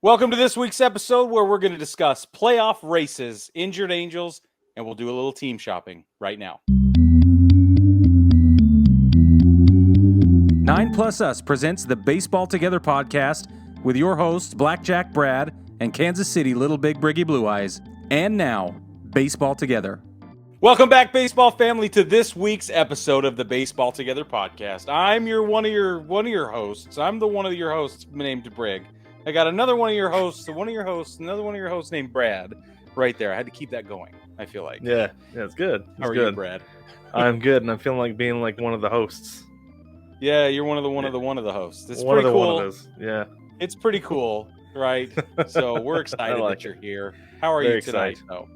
Welcome to this week's episode where we're going to discuss playoff races, injured Angels, and we'll do a little team shopping right now. 9 Plus Us presents the Baseball Together podcast with your hosts, Blackjack Brad and Kansas City Little Big Briggy Blue Eyes. And now, Baseball Together. Welcome back, baseball family, to this week's episode of the Baseball Together podcast. I'm one of your hosts. I'm one of your hosts named Brig. I got another one of your hosts, another one of your hosts named Brad right there. I had to keep that going, I feel like. Yeah, it's good. How are you, Brad? I'm good, and I'm feeling like being like one of the hosts. Yeah, you're one of the hosts. It's one pretty of the cool. One of those. Yeah. It's pretty cool, right? So we're excited that you're here. How are you tonight, though?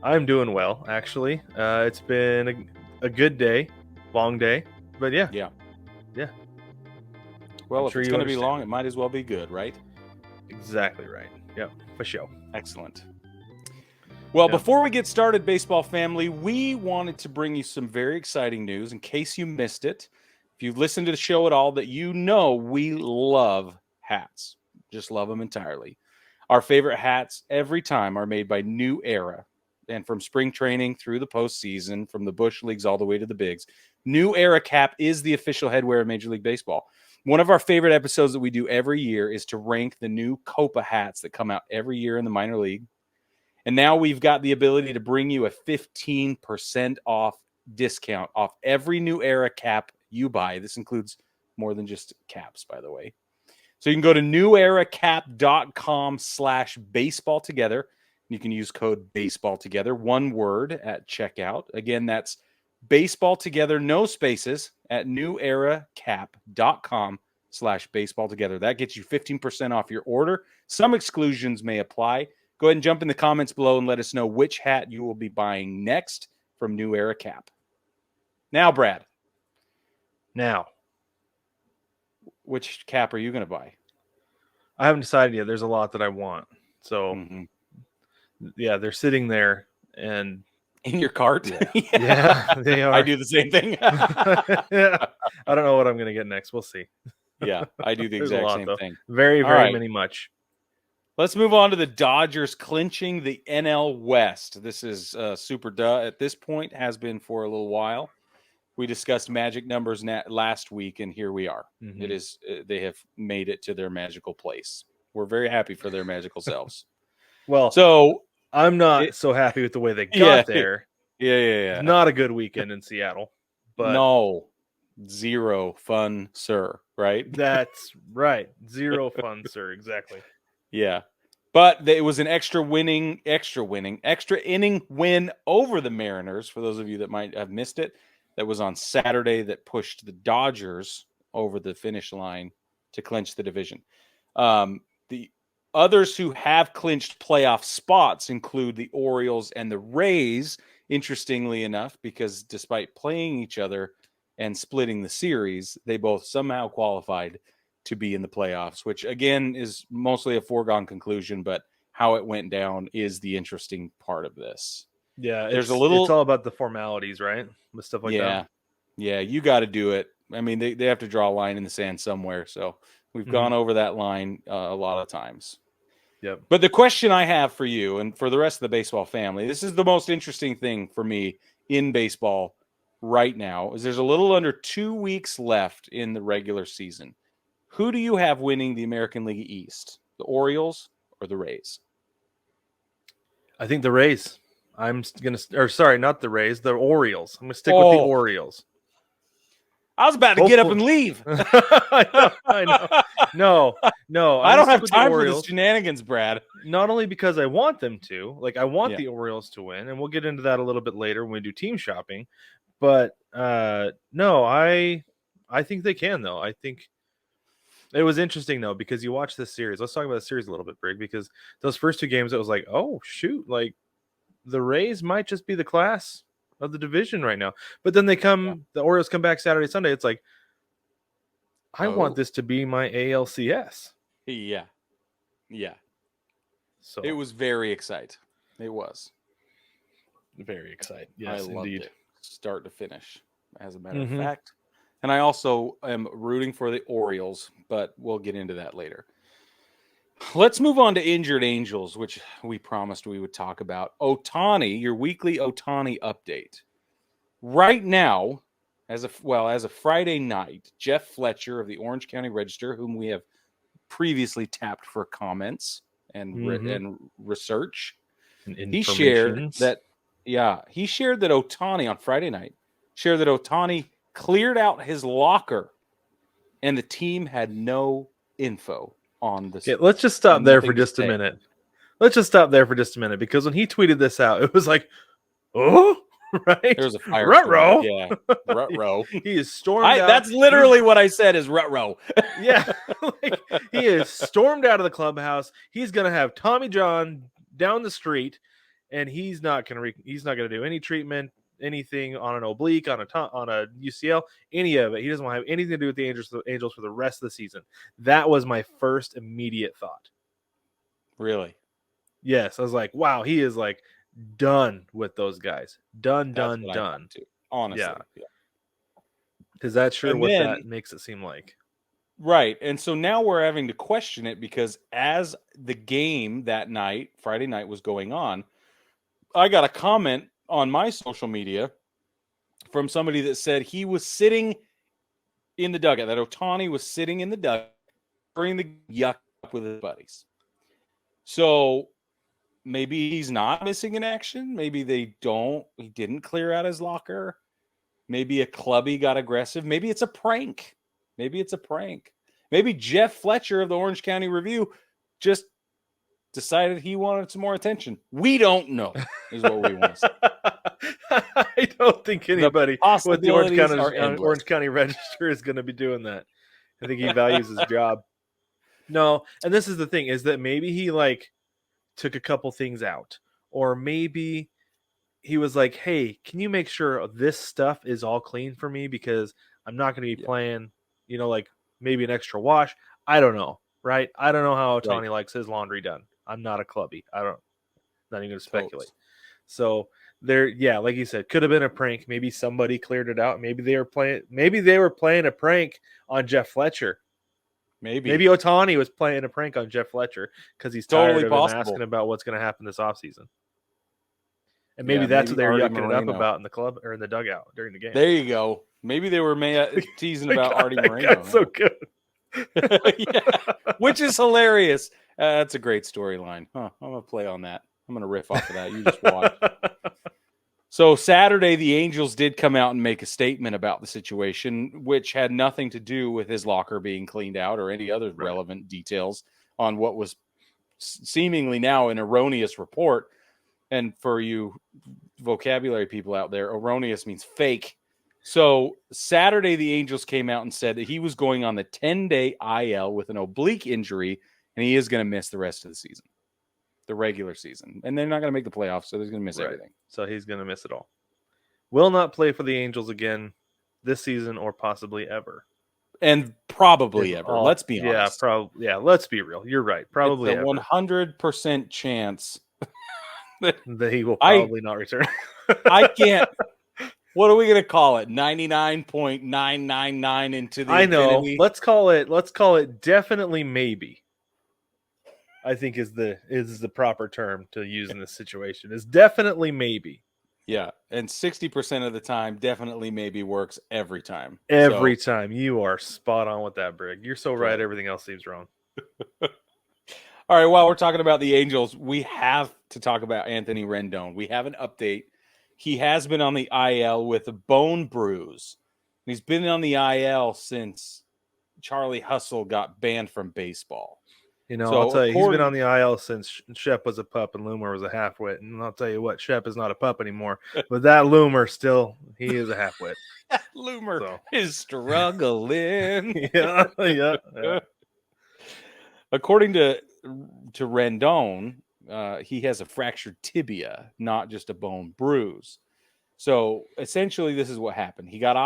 I'm doing well, actually. It's been a good day, long day, but yeah. Well, if it's going to be long, it might as well be good, right? Exactly right. Yep, for sure. Excellent. Well, before we get started, baseball family, we wanted to bring you some very exciting news in case you missed it. If you've listened to the show at all, that you know we love hats. Just love them entirely. Our favorite hats every time are made by New Era. And from spring training through the postseason, from the Bush Leagues all the way to the Bigs, New Era Cap is the official headwear of Major League Baseball. One of our favorite episodes that we do every year is to rank the new Copa hats that come out every year in the minor league. And now we've got the ability to bring you a 15% off discount off every New Era cap you buy. This includes more than just caps, by the way. So you can go to neweracap.com/baseball together. You can use code baseball together, one word, at checkout. Again, that's baseball together, no spaces, at neweracap.com/baseball together. That gets you 15% off your order. Some exclusions may apply. Go ahead and jump in the comments below and let us know which hat you will be buying next from New Era Cap. Now, Brad. Now, which cap are you going to buy? I haven't decided yet. There's a lot that I want. So, yeah, they're sitting there and in your cart. Yeah, they are. I do the same thing. Yeah. I don't know what I'm going to get next. We'll see. Yeah, I do the exact same thing. Very many much. Let's move on to the Dodgers clinching the NL West. This is super duh at this point, has been for a little while. We discussed magic numbers last week, and here we are. Mm-hmm. It is they have made it to their magical place. We're very happy for their magical selves. Well, so I'm not so happy with the way they got there. Yeah. Not a good weekend in Seattle. But no, zero fun, sir. Right? That's right. Zero fun, sir. Exactly. Yeah. But it was an extra inning win over the Mariners, for those of you that might have missed it. That was on Saturday that pushed the Dodgers over the finish line to clinch the division. The others who have clinched playoff spots include the Orioles and the Rays, interestingly enough, because despite playing each other and splitting the series, they both somehow qualified to be in the playoffs, which again is mostly a foregone conclusion, but how it went down is the interesting part of this. Yeah, it's all about the formalities, right? With stuff like that. Yeah, you got to do it. I mean, they have to draw a line in the sand somewhere, so we've gone over that line a lot of times. Yep. But the question I have for you and for the rest of the baseball family, this is the most interesting thing for me in baseball right now, is there's a little under 2 weeks left in the regular season. Who do you have winning the American League East? The Orioles or the Rays? I think the Rays. Not the Rays, the Orioles. I'm going to stick with the Orioles. I was about to get up and leave. I know. No. I don't have time for this shenanigans, Brad. Not only because I want them to, I want the Orioles to win, and we'll get into that a little bit later when we do team shopping. But no, I think they can, though. I think it was interesting, though, because you watch this series. Let's talk about the series a little bit, Brig, because those first two games, it was like, oh, shoot, the Rays might just be the class of the division right now. But then the Orioles come back Saturday, Sunday. It's like, I want this to be my ALCS. Yeah. So it was very exciting. It was very exciting. Yes, I loved indeed. It, start to finish, as a matter of fact. And I also am rooting for the Orioles, but we'll get into that later. Let's move on to injured Angels, which we promised we would talk about. Ohtani, your weekly Ohtani update. Right now, as of Friday night, Jeff Fletcher of the Orange County Register, whom we have previously tapped for comments and research, And he shared that Ohtani on Friday night shared that Ohtani cleared out his locker, and the team had no info on this. Okay, let's just stop there for just a minute. Because when he tweeted this out, it was like, oh, right? There was a fire. Ruh-roh. Yeah, ruh-roh. He is stormed out. That's literally what I said is ruh-roh. Yeah, he is stormed out of the clubhouse. He's gonna have Tommy John down the street, and he's not gonna do any treatment, anything on an oblique, on a UCL, any of it. He doesn't want to have anything to do with the Angels for the rest of the season. That was my first immediate thought. Really? Yes, I was like, wow, he is like done with those guys. Done. Honestly, yeah. Is that sure what that makes it seem like? Right. And so now we're having to question it because as the game that night, Friday night, was going on, I got a comment on my social media from somebody that said he was sitting in the dugout, that Ohtani was sitting in the dugout, bringing the yuck up with his buddies. So maybe he's not missing in action. Maybe he didn't clear out his locker. Maybe a clubby got aggressive. Maybe it's a prank. Maybe Jeff Fletcher of the Orange County Review just decided he wanted some more attention. We don't know, is what we want to say. I don't think anybody with the Orange County Register is going to be doing that. I think he values his job. No, and this is the thing, is that maybe he took a couple things out, or maybe he was like, hey, can you make sure this stuff is all clean for me because I'm not going to be playing, maybe an extra wash. I don't know, right? I don't know how Ohtani likes his laundry done. I'm not a clubby. Not even going to speculate. So there, like you said, could have been a prank. Maybe somebody cleared it out. Maybe they were playing a prank on Jeff Fletcher. Maybe Ohtani was playing a prank on Jeff Fletcher because he's tired of him asking about what's going to happen this offseason. And maybe that's what they were yucking it up about in the club or in the dugout during the game. There you go. Maybe they were teasing about Artie Moreno. That's so good. Which is hilarious. That's a great storyline. I'm going to play on that. I'm going to riff off of that. You just watch. So Saturday, the Angels did come out and make a statement about the situation, which had nothing to do with his locker being cleaned out or any other relevant details on what was seemingly now an erroneous report. And for you vocabulary people out there, erroneous means fake. So Saturday, the Angels came out and said that he was going on the 10-day IL with an oblique injury, and he is going to miss the rest of the season, the regular season. And they're not going to make the playoffs, so they're going to miss everything. So he's going to miss it all. Will not play for the Angels again this season or possibly ever. And probably ever. Let's be honest. Let's be real. You're right. Probably it's a 100% chance that he will probably not return. I can't. What are we going to call it? 99.999 into the infinity? Let's call it definitely maybe. I think is the proper term to use in this situation. Is definitely maybe. Yeah, and 60% of the time, definitely maybe works every time. Every time. You are spot on with that, Brig. You're so right. Everything else seems wrong. All right, while we're talking about the Angels, we have to talk about Anthony Rendon. We have an update. He has been on the IL with a bone bruise. He's been on the IL since Charlie Hustle got banned from baseball. I'll tell you, he's been on the IL since Shep was a pup and Loomer was a halfwit. And I'll tell you what, Shep is not a pup anymore. But that Loomer he is a halfwit. Loomer is struggling. Yeah. According to Rendon, he has a fractured tibia, not just a bone bruise. So essentially, this is what happened. He got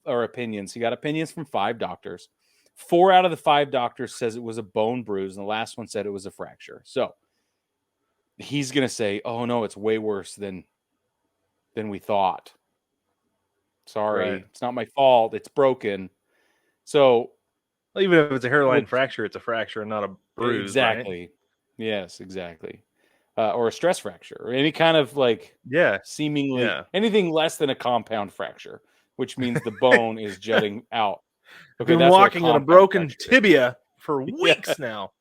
opinions. He got opinions from 5 doctors. 4 out of the 5 doctors says it was a bone bruise, and the last one said it was a fracture. So he's going to say, oh, no, it's way worse than we thought. Sorry, It's not my fault. It's broken. So Even if it's a hairline fracture, it's a fracture and not a bruise. Exactly. Right? Yes, exactly. Or a stress fracture, or any kind of like seemingly anything less than a compound fracture, which means the bone is jutting out. Okay, Been that's walking on a broken tibia for weeks now.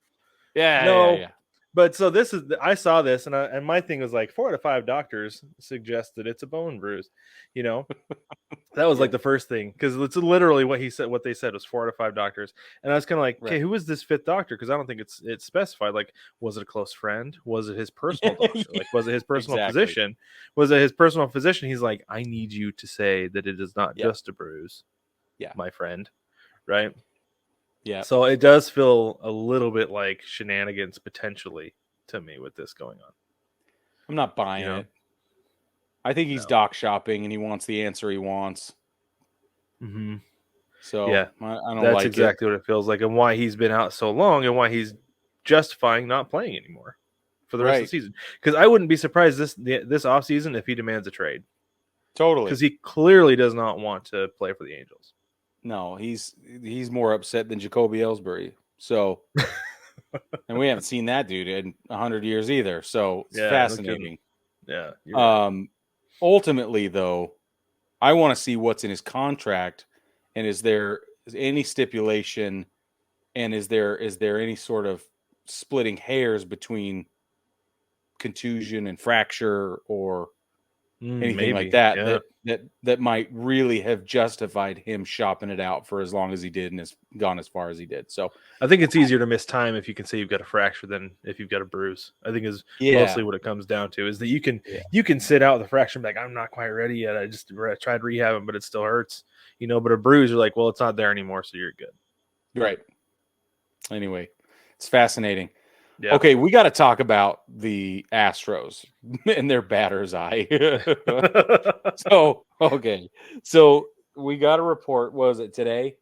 Yeah. But so I saw this, and my thing was like 4 out of 5 doctors suggested it's a bone bruise. That was like the first thing, because it's literally what he said. What they said was 4 out of 5 doctors, and I was kind of like, okay, who is this 5th doctor? Because I don't think it's specified. Like, was it a close friend? Was it his personal doctor? Like, was it his personal physician? Was it his personal physician? He's like, I need you to say that it is not just a bruise, my friend, right? Yeah. So it does feel a little bit like shenanigans potentially to me with this going on. I'm not buying it. I think he's doc shopping and he wants the answer he wants. Mm-hmm. So yeah, I don't that's like exactly what it feels like, and why he's been out so long, and why he's justifying not playing anymore for the rest of the season. Because I wouldn't be surprised this offseason if he demands a trade. Totally. Because he clearly does not want to play for the Angels. No, he's more upset than Jacoby Ellsbury. So, and we haven't seen that dude in 100 years either. So it's fascinating. Yeah. Ultimately, though, I want to see what's in his contract, and is there any stipulation, and is there any sort of splitting hairs between contusion and fracture or anything like that that might really have justified him shopping it out for as long as he did and has gone as far as he did. So I think it's easier to miss time if you can say you've got a fracture than if you've got a bruise. I think is mostly what it comes down to, is that you can sit out with a fracture and be like, I'm not quite ready yet. I just tried rehabbing, but it still hurts. But a bruise, you're like, well, it's not there anymore, so you're good. Right. Anyway, it's fascinating. Yeah. Okay, we got to talk about the Astros and their batter's eye. So we got a report. Was it today?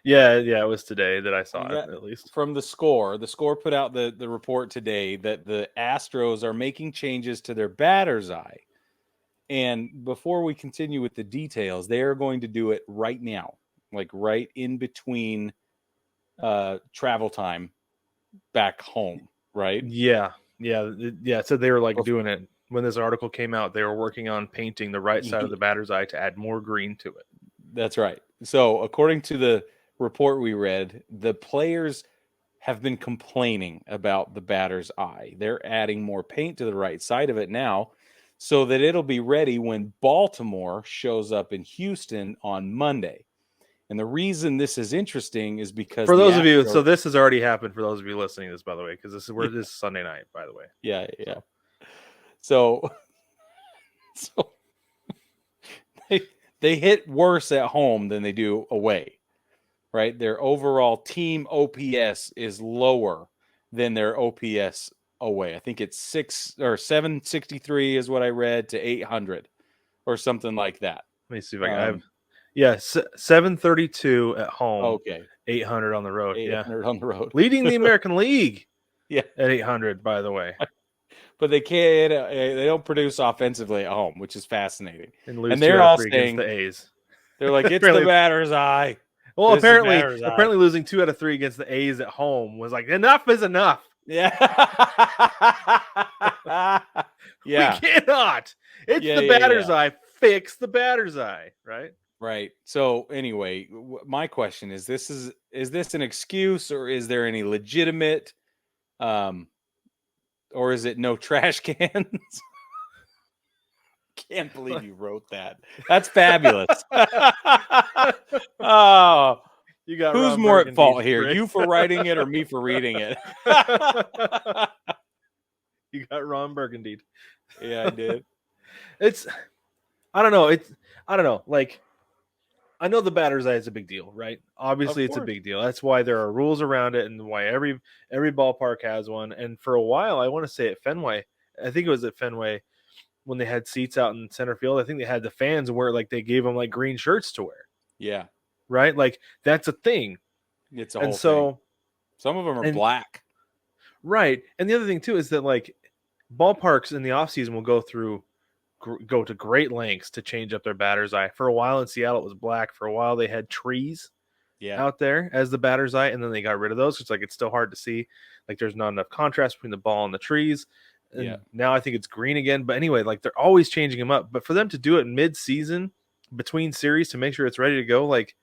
Yeah, it was today that I saw it, at least. From the Score. The Score put out the report today that the Astros are making changes to their batter's eye. And before we continue with the details, they are going to do it right now, like right in between travel time back home, right? Yeah. So they were like doing it when this article came out. They were working on painting the right side of the batter's eye to add more green to it. That's right. So according to the report we read, the players have been complaining about the batter's eye. They're adding more paint to the right side of it now so that it'll be ready when Baltimore shows up in Houston on Monday. And the reason this is interesting is because for those of you, so this has already happened for those of you listening to this, by the way, because this is Sunday night, by the way. Yeah. So they hit worse at home than they do away, right? Their overall team OPS is lower than their OPS away. I think it's 763 is what I read to 800 or something like that. Let me see if I can. 732 at home. Okay. 800 on the road. 800 on the road. Leading the American League. Yeah. At 800, by the way. But they don't produce offensively at home, which is fascinating. And they're all saying the A's. They're like, it's the batter's eye. Well, apparently losing 2 out of 3 against the A's at home was like, enough is enough. Yeah. We cannot. It's the batter's eye. Fix the batter's eye, right? Right. So anyway, my question is this an excuse, or is there any legitimate or is it no trash cans? Can't believe you wrote that. That's fabulous. Oh, you got who's more at fault here? You for writing it or me for reading it? You got Ron Burgundy. Yeah, I did. I don't know. Like, I know the batter's eye is a big deal, right? Obviously, it's a big deal. That's why there are rules around it, and why every ballpark has one. And for a while, I want to say at Fenway, I think it was at Fenway, when they had seats out in center field, I think they had the fans wear, like, they gave them like green shirts to wear. Yeah. Right? Like, that's a thing. It's a whole thing. Some of them are black. Right. And the other thing too is that, like, ballparks in the offseason will go to great lengths to change up their batter's eye. For a while in Seattle, it was black. For a while, they had trees out there as the batter's eye, and then they got rid of those. It's like it's still hard to see. Like there's not enough contrast between the ball and the trees. And now I think it's green again. But anyway, like they're always changing them up. But for them to do it mid-season between series to make sure it's ready to go, like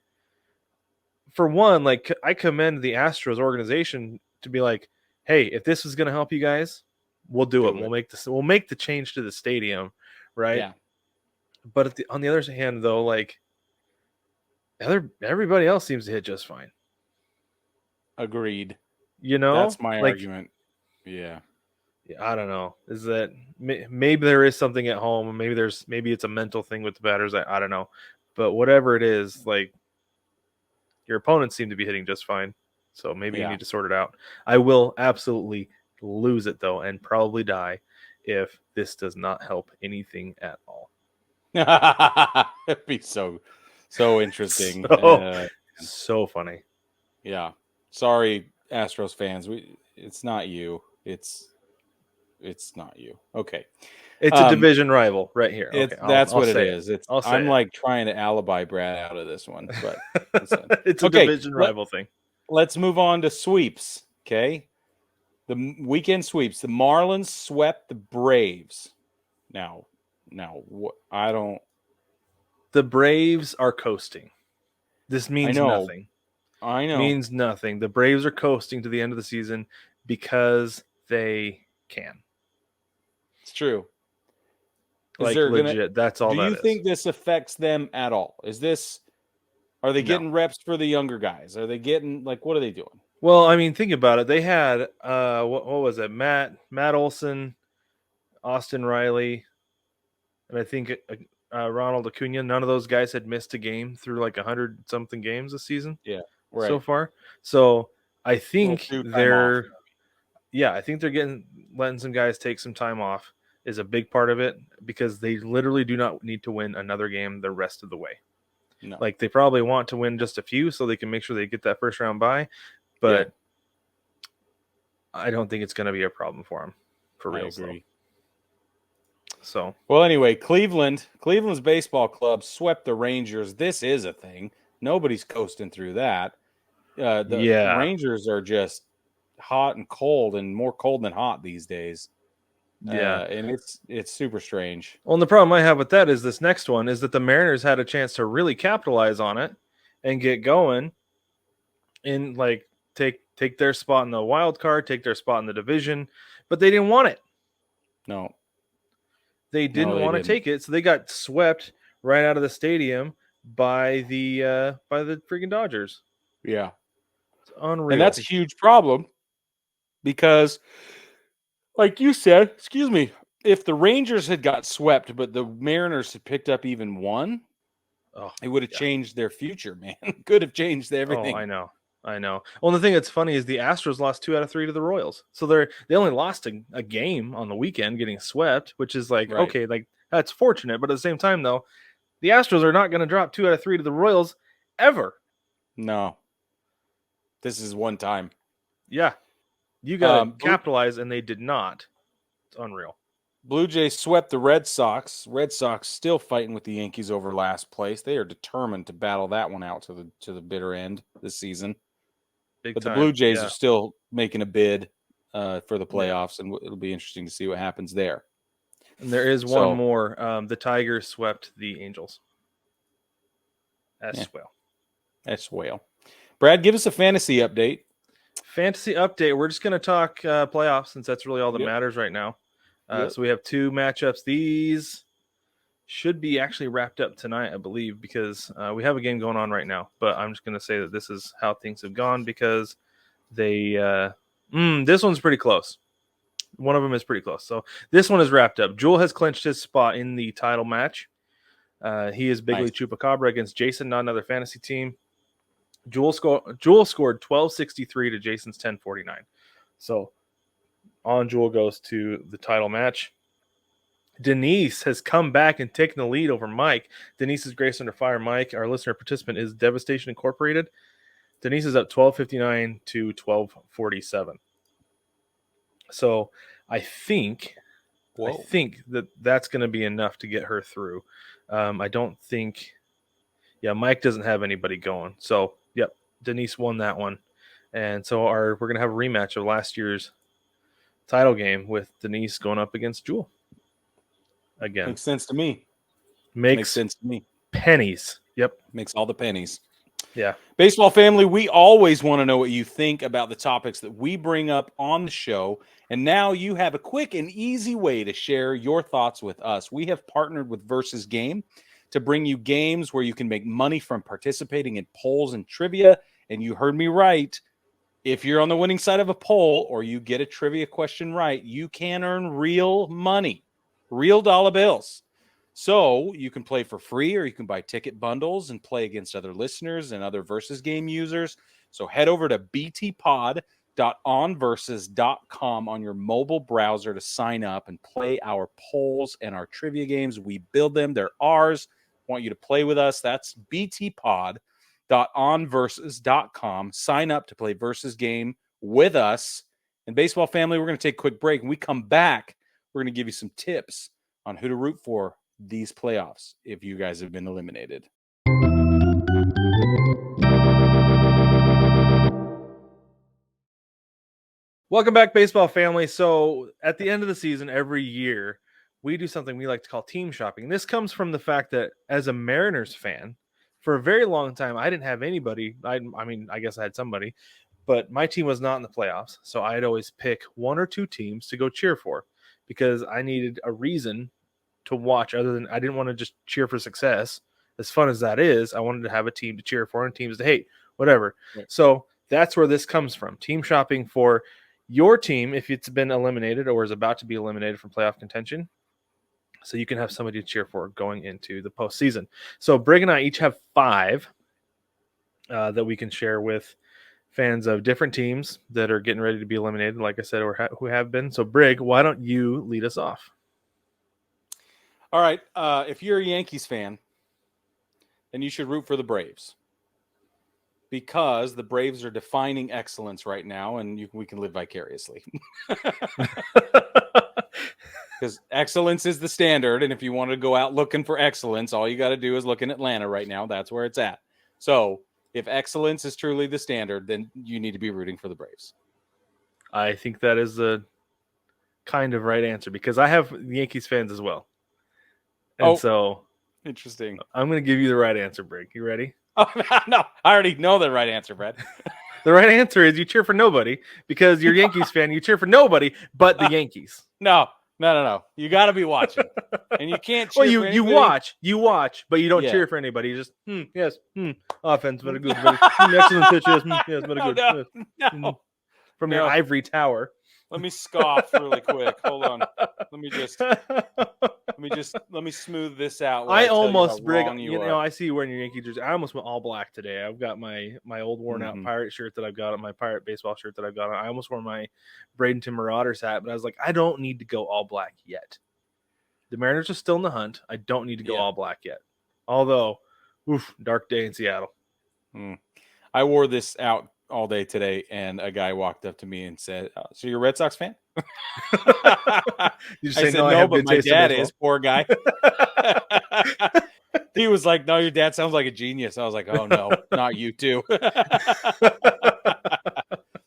for one, like I commend the Astros organization to be like, hey, if this is going to help you guys, we'll do it. We'll make the change to the stadium, right? Yeah. But on the other hand, though, like everybody else seems to hit just fine. Agreed. That's my argument. Yeah. I don't know. Is that maybe there is something at home? Maybe it's a mental thing with the batters. I don't know. But whatever it is, like your opponents seem to be hitting just fine. So maybe you need to sort it out. I will absolutely lose it though, and probably die if this does not help anything at all. It'd be so interesting. So funny. Yeah. Sorry, Astros fans. It's not you. It's not you. Okay. It's a division rival right here. Okay, that's what it is. I'm like trying to alibi Brad out of this one, but it's a division rival thing. Let's move on to sweeps. Okay. The weekend sweeps. The Marlins swept the Braves. Now, I don't. The Braves are coasting. This means nothing. I know. Means nothing. The Braves are coasting to the end of the season because they can. It's true. Like legit. That's all. Do you think this affects them at all? Are they getting reps for the younger guys? Are they getting what are they doing? Well, I mean, think about it. They had what was it? Matt Olson, Austin Riley, and I think Ronald Acuna. None of those guys had missed a game through like 100-something games this season. Yeah, right. So far. So I think they're letting some guys take some time off is a big part of it because they literally do not need to win another game the rest of the way. No. Like they probably want to win just a few so they can make sure they get that first round bye, but I don't think it's going to be a problem for them for real. I agree. So, well, anyway, Cleveland's baseball club swept the Rangers. This is a thing. Nobody's coasting through that. The Rangers are just hot and cold, and more cold than hot these days. And it's super strange. Well, and the problem I have with that is this next one is that the Mariners had a chance to really capitalize on it and get going and like take their spot in the wild card, take their spot in the division, but they didn't want it. No. They didn't want to take it, so they got swept right out of the stadium by the freaking Dodgers. Yeah. It's unreal. And that's a huge problem because like you said, if the Rangers had got swept, but the Mariners had picked up even one, it would have changed their future, man. Could have changed everything. Oh, I know. Well, the thing that's funny is the Astros lost 2 out of 3 to the Royals. So they only lost a game on the weekend getting swept, which is like, okay, like that's fortunate. But at the same time, though, the Astros are not going to drop 2 out of 3 to the Royals ever. No. This is one time. Yeah. You got to capitalize, and they did not. It's unreal. Blue Jays swept the Red Sox. Red Sox still fighting with the Yankees over last place. They are determined to battle that one out to the bitter end this season. The Blue Jays are still making a bid for the playoffs, and it'll be interesting to see what happens there. And there is one more. The Tigers swept the Angels. As well. Brad, give us a fantasy update. Fantasy update. We're just going to talk playoffs since that's really all that matters right now. So we have 2 matchups. These should be actually wrapped up tonight, I believe, because we have a game going on right now. But I'm just going to say that this is how things have gone because this one's pretty close. One of them is pretty close. So this one is wrapped up. Jewel has clinched his spot in the title match. He is Big League Chupacabra against Jason, not another fantasy team. Jewel scored 1263 to Jason's 1049. So on Jewel goes to the title match. Denise has come back and taken the lead over Mike. Denise is Grace Under Fire. Mike, our listener participant, is Devastation Incorporated. Denise is up 1259 to 1247. So I think that's going to be enough to get her through. I don't think. Yeah, Mike doesn't have anybody going. So, Denise won that one. And so we're going to have a rematch of last year's title game with Denise going up against Jewel again. Makes sense to me. Makes sense to me. Pennies. Yep. Makes all the pennies. Yeah. Baseball family, we always want to know what you think about the topics that we bring up on the show. And now you have a quick and easy way to share your thoughts with us. We have partnered with Versus Game to bring you games where you can make money from participating in polls and trivia. And you heard me right. If you're on the winning side of a poll or you get a trivia question right, you can earn real money, real dollar bills. So you can play for free, or you can buy ticket bundles and play against other listeners and other Versus Game users. So head over to btpod.onversus.com on your mobile browser to sign up and play our polls and our trivia games. We build them. They're ours. Want you to play with us. That's btpod.onversus.com. Sign up to play Versus Game with us. And baseball family, we're going to take a quick break. When we come back, we're going to give you some tips on who to root for these playoffs if you guys have been eliminated. Welcome back, baseball family. So at the end of the season, every year, we do something we like to call team shopping. This comes from the fact that as a Mariners fan, for a very long time, I didn't have anybody. I mean, I guess I had somebody, but my team was not in the playoffs. So I'd always pick one or two teams to go cheer for because I needed a reason to watch other than I didn't want to just cheer for success. As fun as that is, I wanted to have a team to cheer for and teams to hate, whatever. Right. So that's where this comes from. Team shopping for your team if it's been eliminated or is about to be eliminated from playoff contention. So you can have somebody to cheer for going into the postseason. So Brig and I each have 5 that we can share with fans of different teams that are getting ready to be eliminated, like I said, or who have been. So Brig, why don't you lead us off? All right. If you're a Yankees fan, then you should root for the Braves because the Braves are defining excellence right now, and we can live vicariously. Because excellence is the standard, and if you want to go out looking for excellence, all you got to do is look in Atlanta right now. That's where it's at. So if excellence is truly the standard, then you need to be rooting for the Braves. I think that is the kind of right answer because I have Yankees fans as well. And so interesting. I'm going to give you the right answer, Brig. You ready? Oh, no, I already know the right answer, Brad. The right answer is you cheer for nobody because you're a Yankees fan. You cheer for nobody but the Yankees. No. You got to be watching, and you can't cheer. Well, for you watch, but you don't cheer for anybody. You just yes, offense, very good, excellent pitches, yes, very good. No. From your ivory tower. Let me scoff really quick. Hold on. Let me smooth this out. I almost, Brig, I see you wearing your Yankee jersey. I almost went all black today. I've got my old worn out pirate shirt that I've got on, my pirate baseball shirt that I've got on. I almost wore my Bradenton Marauders hat, but I was like, I don't need to go all black yet. The Mariners are still in the hunt. I don't need to go all black yet. Although, dark day in Seattle. I wore this out all day today, and a guy walked up to me and said, "So you're a Red Sox fan?" You just say, no, but my dad is. Poor guy. He was like, "No, your dad sounds like a genius." I was like, "Oh no, not you too."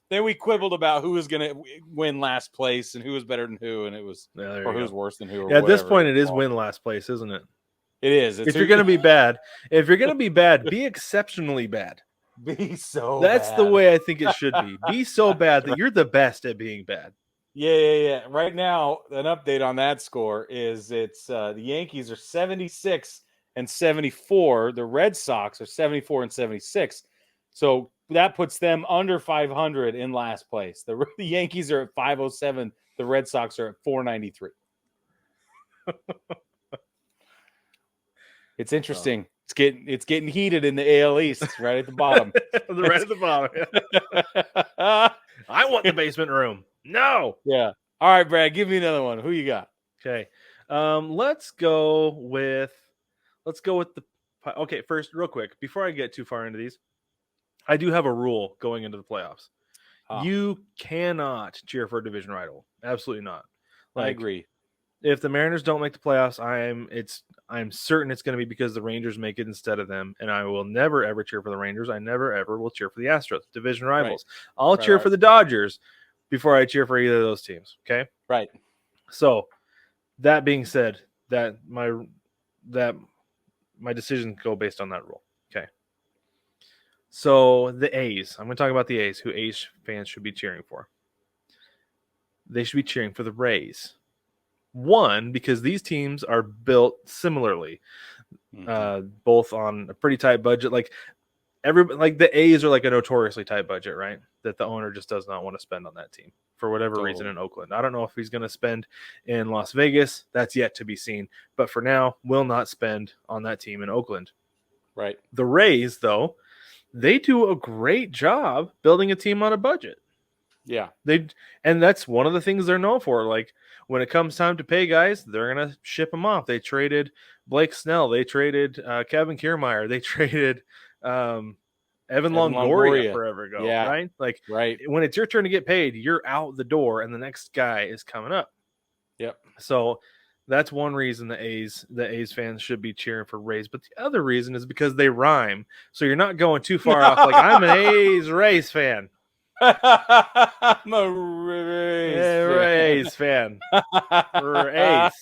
Then we quibbled about who was going to win last place and who was better than who, and it was or who was worse than who. At this point, it is win last place, isn't it? It is. If you're going to be bad, be exceptionally bad. Be so That's bad. The way I think it should be. Be so bad that you're the best at being bad. Yeah. Right now, an update on that score is it's the Yankees are 76 and 74. The Red Sox are 74 and 76. So that puts them under 500 in last place. The Yankees are at 507. The Red Sox are at 493. It's interesting. It's getting heated in the AL East, right at the bottom. Right at the bottom. Yeah. I want the basement room. No. Yeah. All right, Brad. Give me another one. Who you got? Okay. Let's go with the. Okay, first, real quick, before I get too far into these, I do have a rule going into the playoffs. You cannot cheer for a division rival. Absolutely not. I agree. if the Mariners don't make the playoffs, I'm certain it's going to be because the Rangers make it instead of them, and I will never ever cheer for the Rangers. I never ever will cheer for the Astros, division rivals. Right. I'll cheer for the Dodgers before I cheer for either of those teams. Okay. Right. So that being said, that my decisions go based on that rule. Okay. So the A's, I'm going to talk about the A's, who A's fans should be cheering for. They should be cheering for the Rays. One, because these teams are built similarly, both on a pretty tight budget. Like the A's are like a notoriously tight budget, right? That the owner just does not want to spend on that team for whatever reason in Oakland. I don't know if he's going to spend in Las Vegas. That's yet to be seen. But for now, will not spend on that team in Oakland. Right. The Rays, though, they do a great job building a team on a budget. Yeah. And that's one of the things they're known for. Like, when it comes time to pay guys, they're going to ship them off. They traded Blake Snell. They traded Kevin Kiermaier. They traded Evan Longoria forever ago, right? Like, when it's your turn to get paid, you're out the door, and the next guy is coming up. Yep. So that's one reason the A's fans should be cheering for Rays. But the other reason is because they rhyme. So you're not going too far off. Like, I'm an Rays fan. I'm a Rays fan. Rays.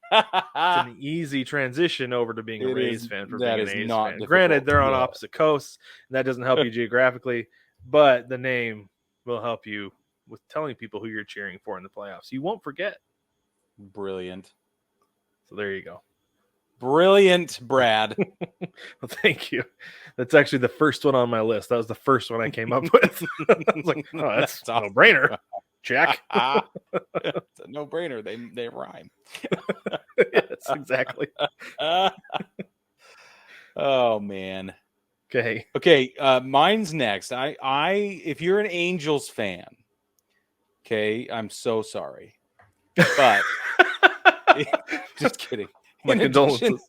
It's an easy transition over to being a Rays fan for being an A's fan. Difficult. Granted, they're on opposite coasts, and that doesn't help you geographically, but the name will help you with telling people who you're cheering for in the playoffs. You won't forget. Brilliant. So there you go. Brilliant, Brad. Well, thank you. That's actually the first one on my list. That was the first one I came up with. I was like, oh, that's a no-brainer. Check. It's a no-brainer. They rhyme. Yes, exactly. Oh, man. Okay. Mine's next. If you're an Angels fan, okay, I'm so sorry. But just kidding. My condolences.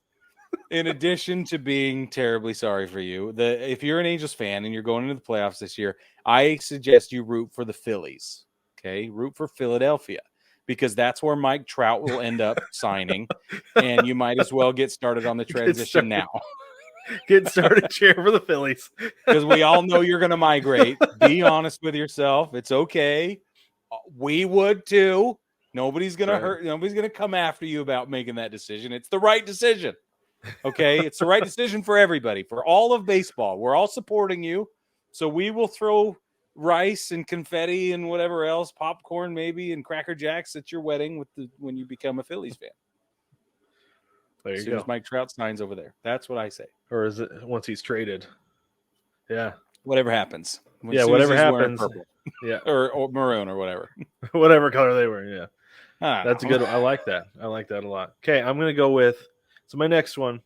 In addition to being terribly sorry for you, if you're an Angels fan and you're going into the playoffs this year, I suggest you root for the Phillies. Okay, root for Philadelphia, because that's where Mike Trout will end up signing, and you might as well get started on the transition now. Get started cheering for the Phillies, because we all know you're going to migrate. Be honest with yourself. It's okay. We would too. Nobody's going to hurt. Nobody's going to come after you about making that decision. It's the right decision. Okay. It's the right decision for everybody, for all of baseball. We're all supporting you. So we will throw rice and confetti and whatever else, popcorn maybe, and Cracker Jacks at your wedding when you become a Phillies fan. There you as soon go. as Mike Trout signs over there. That's what I say. Or is it once he's traded? Yeah. Whatever happens. Whatever happens. Yeah. Or maroon or whatever. Whatever color they were. Yeah. That's a good one. I like that. I like that a lot. Okay, I'm going to go with my next one.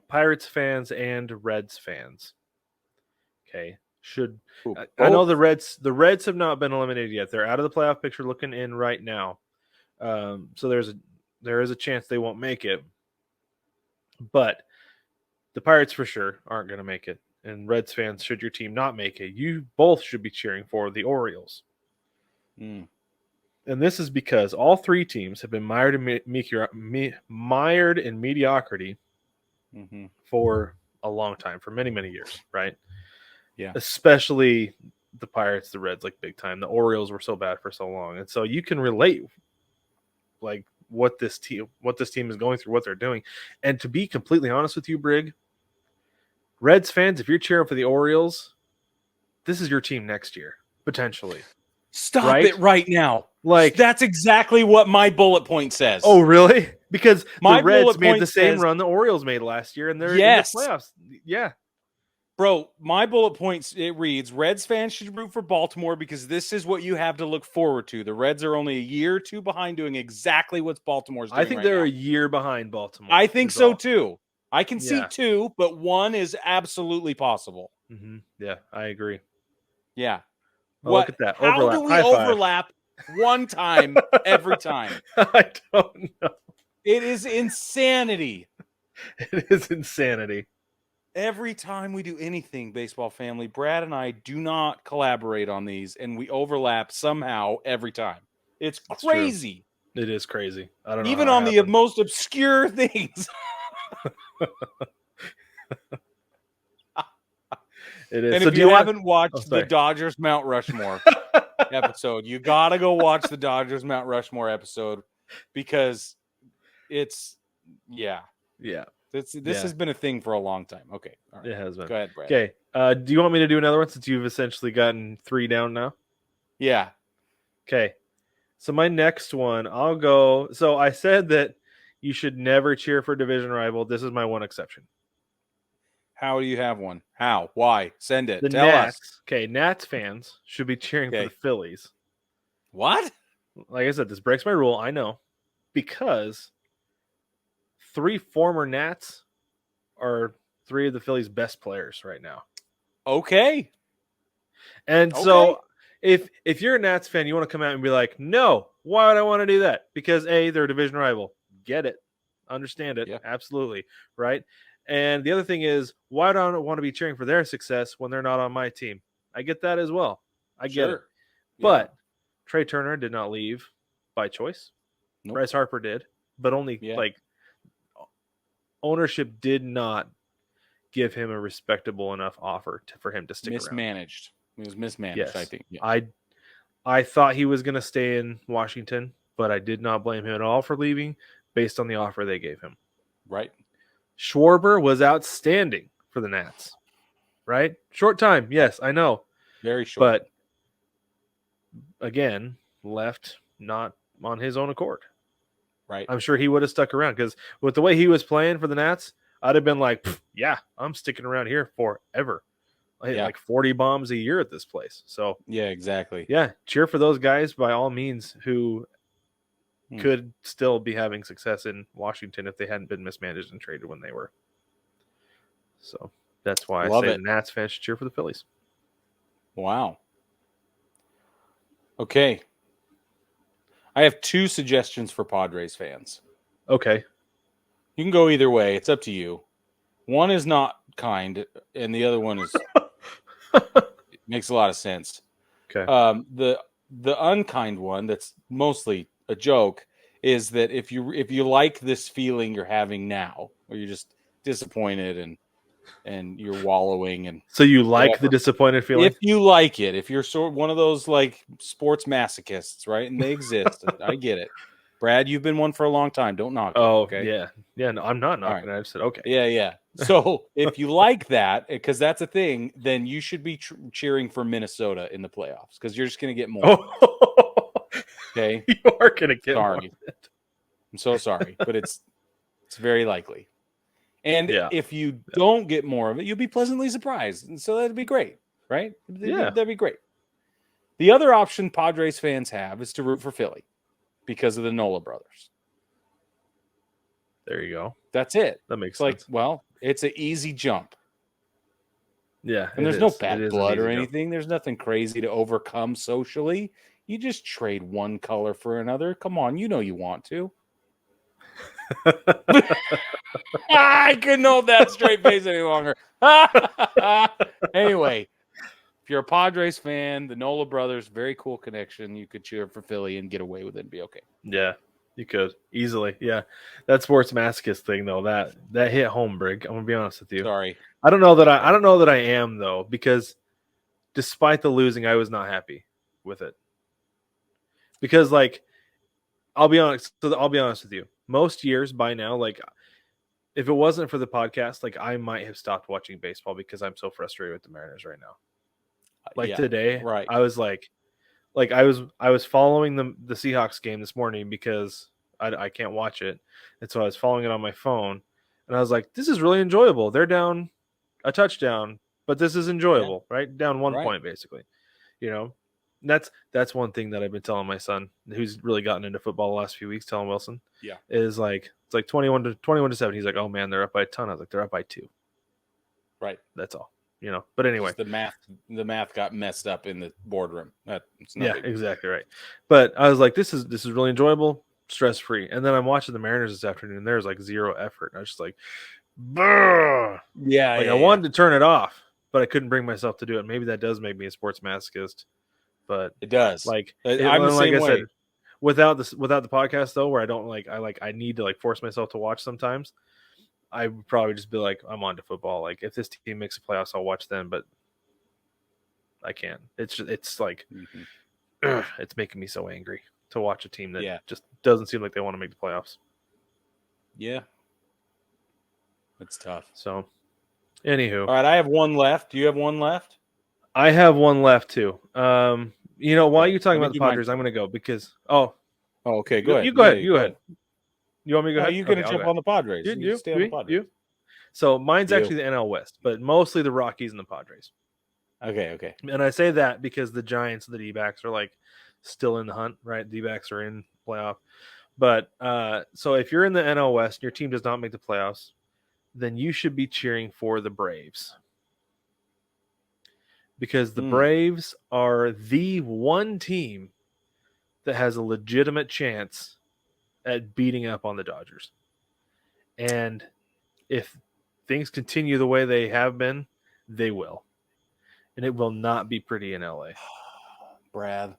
Pirates fans and Reds fans. Okay. I know the Reds have not been eliminated yet. They're out of the playoff picture looking in right now. So there is a chance they won't make it. But the Pirates for sure aren't going to make it. And Reds fans, should your team not make it, you both should be cheering for the Orioles. And this is because all three teams have been mired in mediocrity for a long time, for many, many years, right? Yeah. Especially the Pirates, the Reds, like big time. The Orioles were so bad for so long. And so you can relate like what this team is going through, what they're doing. And to be completely honest with you, Brig, Reds fans, if you're cheering for the Orioles, this is your team next year, potentially. Stop it right now. Like, that's exactly what my bullet point says. Oh, really? Because my the Reds made the same run the Orioles made last year, and they're in the playoffs. Yeah. Bro, my bullet points, it reads, Reds fans should root for Baltimore because this is what you have to look forward to. The Reds are only a year or two behind doing exactly what Baltimore's doing. I think they're a year behind Baltimore. I think so, too. I can see two, but one is absolutely possible. Yeah, I agree. Yeah. Look at that. How do we overlap one time every time? I don't know. It is insanity. It is insanity. Every time we do anything, baseball family, Brad and I do not collaborate on these, and we overlap somehow every time. It's crazy. It is crazy. I don't know. Even how on it the happened. most obscure things. It is. And So if do you want? haven't watched the sorry. Dodgers Mount Rushmore episode, you gotta go watch the Dodgers Mount Rushmore episode because it's Yeah. This Yeah. has been a thing for a long time. Okay. All right. It has been. Go ahead, Brad. Okay. Do you want me to do another one since you've essentially gotten 3 down now? Yeah. Okay. So my next one, I'll go. So I said that you should never cheer for division rival. This is my one exception. How do you have one? How? Why? Send it. The Tell Nats. us. Okay, Nats fans should be cheering for Okay. the Phillies. What? Like I said, this breaks my rule. I know, because 3 former Nats are 3 of the Phillies' best players right now. Okay. And so if you're a Nats fan, you want to come out and be like, no, why would I want to do that? Because A, they're a division rival. Get it. Understand it. Yeah. Absolutely. Right. And the other thing is, why do I want to be cheering for their success when they're not on my team? I get that as well. I get it. Yeah. But Trey Turner did not leave by choice. Nope. Bryce Harper did, but only ownership did not give him a respectable enough offer for him to stick around. Mismanaged. It was mismanaged, Yes. I think. Yeah. I thought he was going to stay in Washington, but I did not blame him at all for leaving based on the offer they gave him. Right. Schwarber was outstanding for the Nats, right? Short time, yes, I know. Very short. But again, left not on his own accord. Right. I'm sure he would have stuck around because with the way he was playing for the Nats, I'd have been like, yeah, I'm sticking around here forever. I hit like 40 bombs a year at this place. So yeah, exactly. Yeah, cheer for those guys by all means who could still be having success in Washington if they hadn't been mismanaged and traded when they were. So that's why I say the Nats fans should cheer for the Phillies. Wow. Okay. I have 2 suggestions for Padres fans. Okay. You can go either way. It's up to you. One is not kind, and the other one is makes a lot of sense. Okay. The unkind one that's mostly a joke is that if you like this feeling you're having now, or you're just disappointed and you're wallowing and so you like the disappointed feeling? If you like it, if you're sort of one of those like sports masochists, right? And they exist. I get it. Brad, you've been one for a long time. Don't knock it. Okay. Yeah. Yeah. No, I'm not knocking it. I just said, okay. Yeah. So if you like that, because that's a thing, then you should be cheering for Minnesota in the playoffs because you're just going to get more. Okay. You are going to get more. I'm so sorry, but it's very likely. And if you don't get more of it, you'll be pleasantly surprised. And so that'd be great, right? That'd be great. The other option Padres fans have is to root for Philly because of the Nola brothers. There you go. That's it. That makes sense. Like, well, it's an easy jump. Yeah. And there's no bad blood or anything. There's nothing crazy to overcome socially. You just trade one color for another. Come on, you know you want to. I couldn't hold that straight face any longer. Anyway, if you're a Padres fan, the Nola brothers, very cool connection. You could cheer for Philly and get away with it and be okay. Yeah, you could easily. Yeah, that sports masochist thing though, that hit home, Brig. I'm gonna be honest with you. Sorry, I don't know that I am though, because despite the losing, I was not happy with it. Because like, I'll be honest with you. Most years by now, like, if it wasn't for the podcast, like, I might have stopped watching baseball because I'm so frustrated with the Mariners right now. Like today, right? I was like I was following the Seahawks game this morning because I can't watch it, and so I was following it on my phone, and I was like, this is really enjoyable. They're down a touchdown, but this is enjoyable, right? Down 1 point basically, you know. That's one thing that I've been telling my son, who's really gotten into football the last few weeks. Telling Wilson, is like, it's like 21 to 7. He's like, oh man, they're up by a ton. I was like, they're up by 2. Right. That's all, you know. But anyway, the math got messed up in the boardroom. Exactly right. But I was like, this is really enjoyable, stress free. And then I'm watching the Mariners this afternoon, and there's like zero effort. And I was just like, brr. I wanted to turn it off, but I couldn't bring myself to do it. Maybe that does make me a sports masochist. But it does. Like, I'm the same way. without the podcast though, where I need to force myself to watch sometimes. I would probably just be like, I'm on to football. Like if this team makes the playoffs, I'll watch them, but I can't. It's it's making me so angry to watch a team that just doesn't seem like they want to make the playoffs. Yeah. It's tough. So, anywho. All right, I have one left. Do you have one left? I have one left too. While you're talking about the Padres, I'm going to go because okay, go ahead. You go ahead. You go ahead. You want me to go ahead? You can jump on the Padres. You stay on the Padres. So mine's actually the NL West, but mostly the Rockies and the Padres. Okay. And I say that because the Giants and the D-backs are still in the hunt, right? D-backs are in playoff. But so if you're in the NL West and your team does not make the playoffs, then you should be cheering for the Braves. Because the Braves are the one team that has a legitimate chance at beating up on the Dodgers. And if things continue the way they have been, they will. And it will not be pretty in LA. Brad,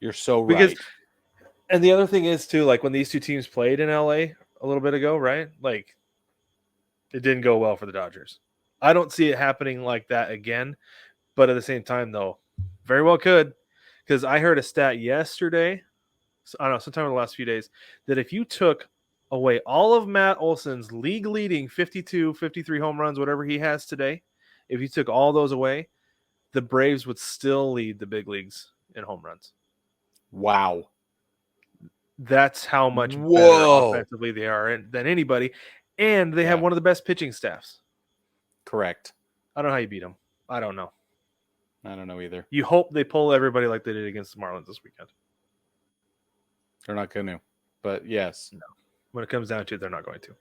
you're so right. And the other thing is too, when these two teams played in LA a little bit ago, right? It didn't go well for the Dodgers. I don't see it happening like that again, but at the same time, though, very well could, because I heard a stat yesterday, I don't know, sometime in the last few days, that if you took away all of Matt Olson's league-leading 52, 53 home runs, whatever he has today, if you took all those away, the Braves would still lead the big leagues in home runs. Wow. That's how much better offensively they are than anybody, and they have one of the best pitching staffs. Correct. I don't know how you beat them. I don't know. I don't know either. You hope they pull everybody like they did against the Marlins this weekend. They're not going to, but yes. No. When it comes down to it, they're not going to.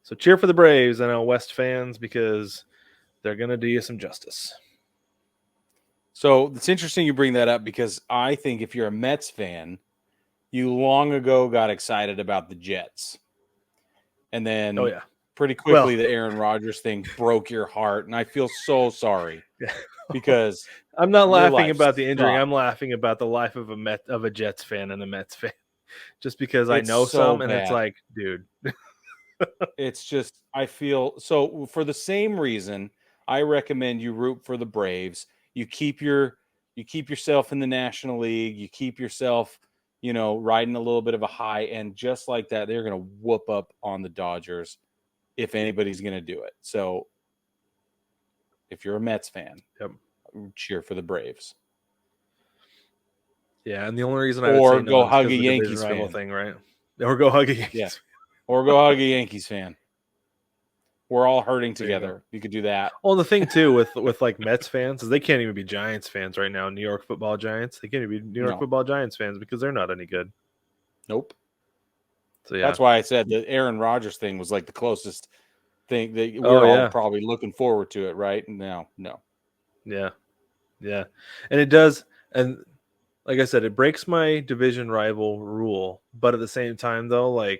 So cheer for the Braves, NL West fans, because they're going to do you some justice. So it's interesting you bring that up because I think if you're a Mets fan, you long ago got excited about the Jets. And then pretty quickly the Aaron Rodgers thing broke your heart. And I feel so sorry because I'm not laughing about the injury. I'm laughing about the life of a Jets fan and a Mets fan. Just because I know some and it's like, dude. It's just, I feel so for the same reason, I recommend you root for the Braves. You keep yourself in the National League. You keep yourself, riding a little bit of a high, and just like that, they're going to whoop up on the Dodgers if anybody's going to do it. So if you're a Mets fan, cheer for the Braves. Yeah, and the only reason I would say go hug a Yankees fan thing, right? Or go hug a Yankees fan. Or go hug a Yankees fan. We're all hurting together. You could do that. Well, the thing too with Mets fans is they can't even be Giants fans right now. New York Football Giants. They can't even be New York Football Giants fans because they're not any good. Nope. So that's why I said the Aaron Rodgers thing was like the closest thing that we're all probably looking forward to it, right? Now, no. Yeah. And it does, and like I said, it breaks my division rival rule, but at the same time though, I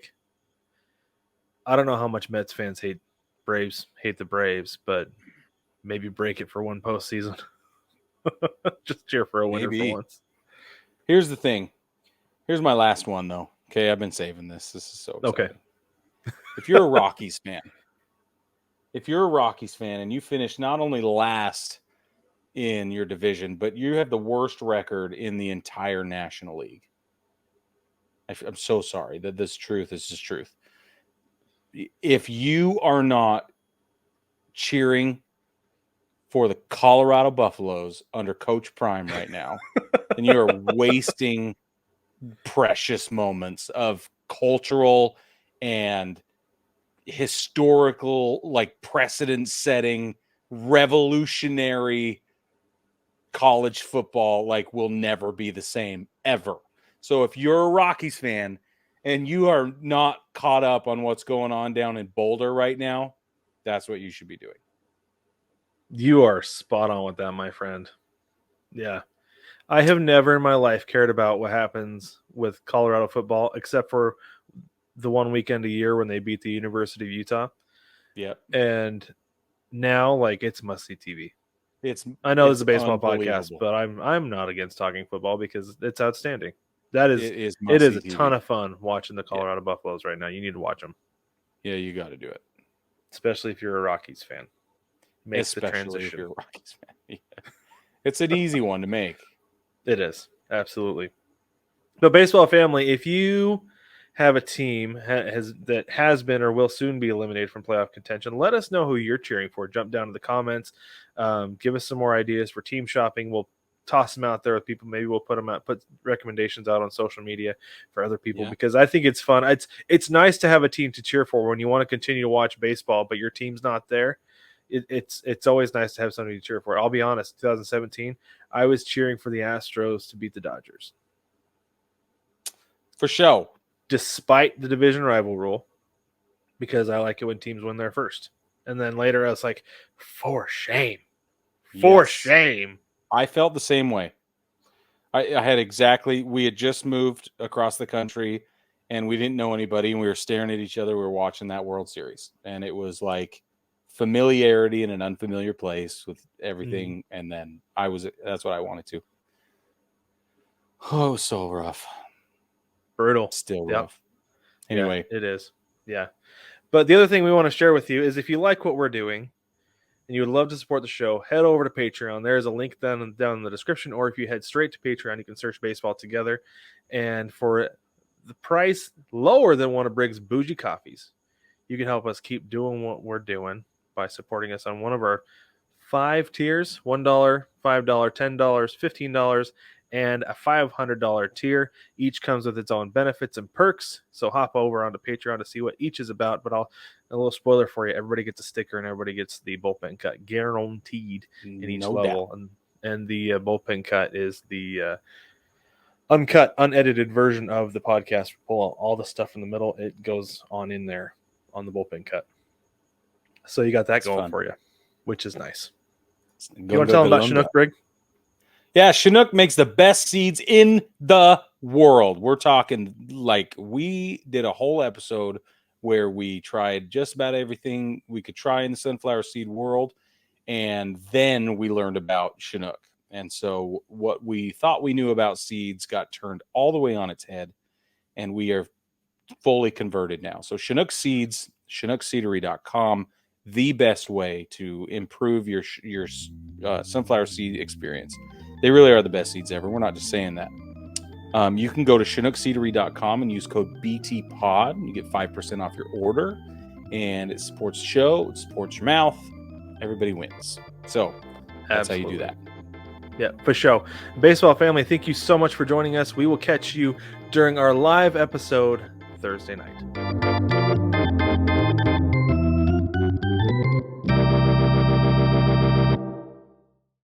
don't know how much Mets fans hate the Braves, but maybe break it for one postseason. Just cheer for a winner for once. Here's the thing. Here's my last one, though. Okay, I've been saving this. This is so exciting. Okay. If you're a Rockies fan, and you finish not only last in your division, but you have the worst record in the entire National League. I'm so sorry that this is just truth. If you are not cheering for the Colorado Buffaloes under Coach Prime right now, then you are wasting precious moments of cultural and historical, precedent-setting, revolutionary college football, will never be the same ever. So if you're a Rockies fan and you are not caught up on what's going on down in Boulder right now, that's what you should be doing. You are spot on with that, my friend. Yeah. I have never in my life cared about what happens with Colorado football, except for the one weekend a year when they beat the University of Utah. Yep. And now, it's must-see TV. I know it's a baseball unbelievable. podcast, but I'm not against talking football because it's outstanding. It is a must-see ton TV. of fun watching the Colorado Buffaloes right now. You need to watch them. Yeah, you got to do it, especially if you're a Rockies fan. Make the transition. If you're a Rockies fan. Yeah. It's an easy one to make. It is, absolutely. But baseball family, if you have a team that has been or will soon be eliminated from playoff contention, let us know who you're cheering for. Jump down to the comments. Give us some more ideas for team shopping. We'll toss them out there with people. Maybe we'll put recommendations out on social media for other people because I think it's fun. It's nice to have a team to cheer for when you want to continue to watch baseball, but your team's not there. It's always nice to have somebody to cheer for. I'll be honest, 2017, I was cheering for the Astros to beat the Dodgers. For sure. Despite the division rival rule, because I like it when teams win there first. And then later I was like, for shame. For shame. I felt the same way. We had just moved across the country and we didn't know anybody and we were staring at each other. We were watching that World Series and it was like familiarity in an unfamiliar place with everything. And then that's what I wanted to. Oh, so rough. Brutal. Still rough. Anyway. Yeah, it is. Yeah. But the other thing we want to share with you is if you like what we're doing and you would love to support the show, head over to Patreon. There's a link down in the description, or if you head straight to Patreon, you can search Baseball Together. And for the price lower than one of Brig's bougie coffees, you can help us keep doing what we're doing by supporting us on one of our 5 tiers, $1, $5, $10, $15, and a $500 tier. Each comes with its own benefits and perks. So hop over onto Patreon to see what each is about. But a little spoiler for you: everybody gets a sticker and everybody gets the bullpen cut guaranteed in each level. And the bullpen cut is the uncut, unedited version of the podcast. We pull out all the stuff in the middle. It goes on in there on the bullpen cut. So you got that going for you, which is nice. You want to tell them about Chinook, Brig? Yeah, Chinook makes the best seeds in the world. We're talking like we did a whole episode where we tried just about everything we could try in the sunflower seed world. And then we learned about Chinook. And so what we thought we knew about seeds got turned all the way on its head. And we are fully converted now. So Chinook seeds, ChinookSeedery.com, the best way to improve your sunflower seed experience. They really are the best seeds ever. We're not just saying that. You can go to ChinookSeedery.com and use code BTPOD. You get 5% off your order. And it supports the show. It supports your mouth. Everybody wins. So that's how you do that. Yeah, for sure. Baseball family, thank you so much for joining us. We will catch you during our live episode Thursday night.